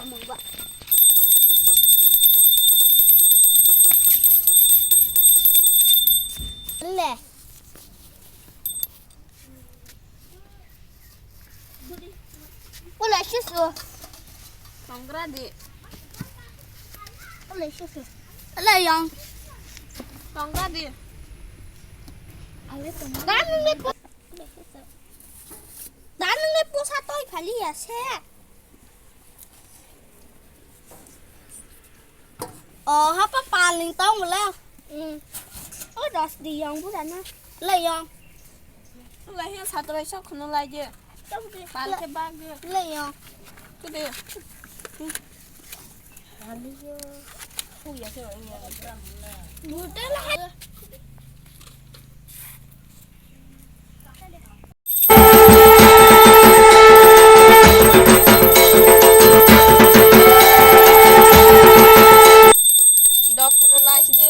mừng vậy nè boleh susu Panggradi. boleh susu boleh yang Panggradi. 나는 내뽀 사또이 발리야 새. Hapa paling tao mà leo. Đó đi dòng bữa đó lấy dòng. Lấy hiện sao tôi sao không lấy chứ? Bán cái bag đi. Lấy dòng. Cái đi. Đi vô. Ui ya trời ơi. Bữa đó là hết. Đó không lấy chứ đi.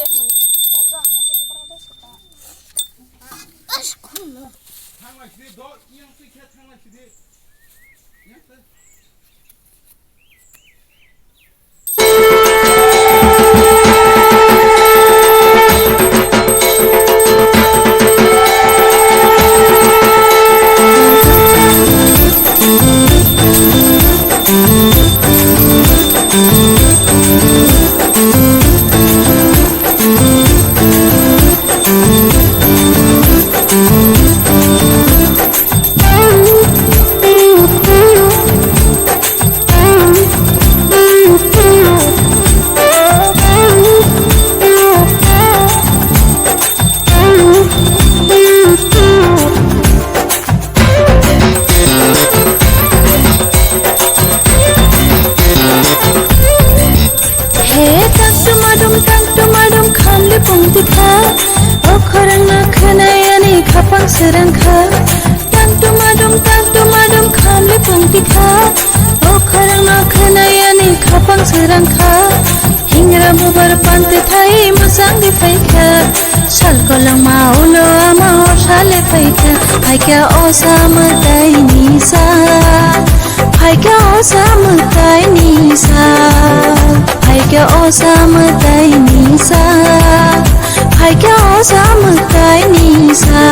Serangka tang tumadum khamli pungtika o kharang khanayani khapang serangka hingra bubar pante thai masang di paika sal kolang maulo ama sale paika paika o samtai nisa paika o samtai nisa paika o samtai nisa paika o samtai nisa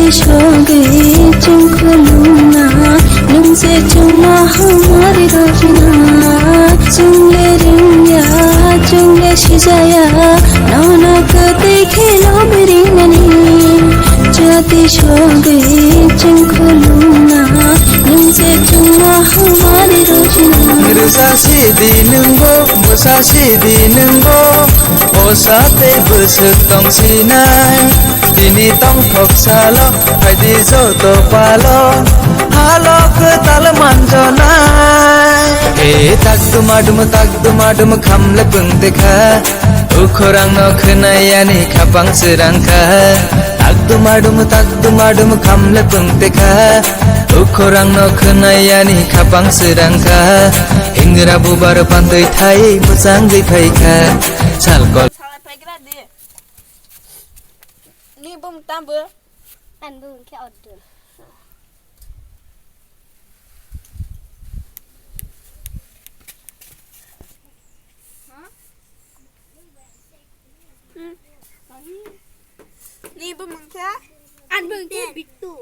छोगे चुखलूना नुमसे चुमा हमारी रोजना चुंगले रिंया चुंगले शिजाया नौना कते खेलो मेरी ननी जाती छोगे चुखलूना नुमसे चुमा हमारी रोजना Merusa sidi nunggo, musa sidi nunggo, osate besek tong sinai. Ini tong thok salo, hai di joto palo, halo ke tal manjonai. Tak dumadum khamle pung dekha, ukhorang no khnayani khapang serangka. Tak dumadum khamle pung dekha, ukhorang no khnayani khapang serangka. Hingra bubar pandai thai musang di phaika, salkol. Salah Panggradi. Ni bum tambah. Ăn bưng cái ọt đường. Ni bum mangka. Ăn bưng cái bít tụ.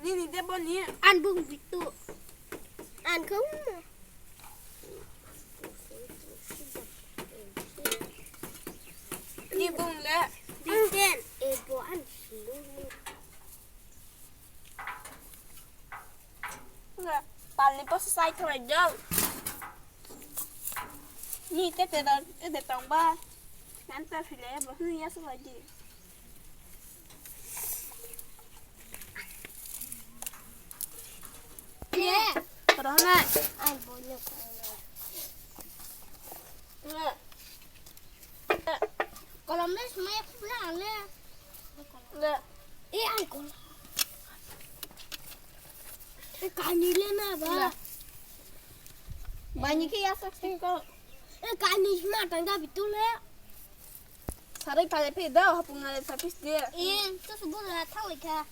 Ni ni dia bon ni. Ăn bưng bít tụ. Ăn không? Ni bum le. Pijen, boan lu. Nè, paling pas selesai kerja. Nih, tete tambah. Nanti filenya bahaya lagi. Yeah. Terus nak. Ai boleh. Nè. Kalau mes mai pulang le. Nè. Angkol. Kani le na ba. Banyak ya saksi kau. Kani semua tangga betul le. Sari paling peda, hapung ngalir tapis dia. Itu sebut lah tahu ka.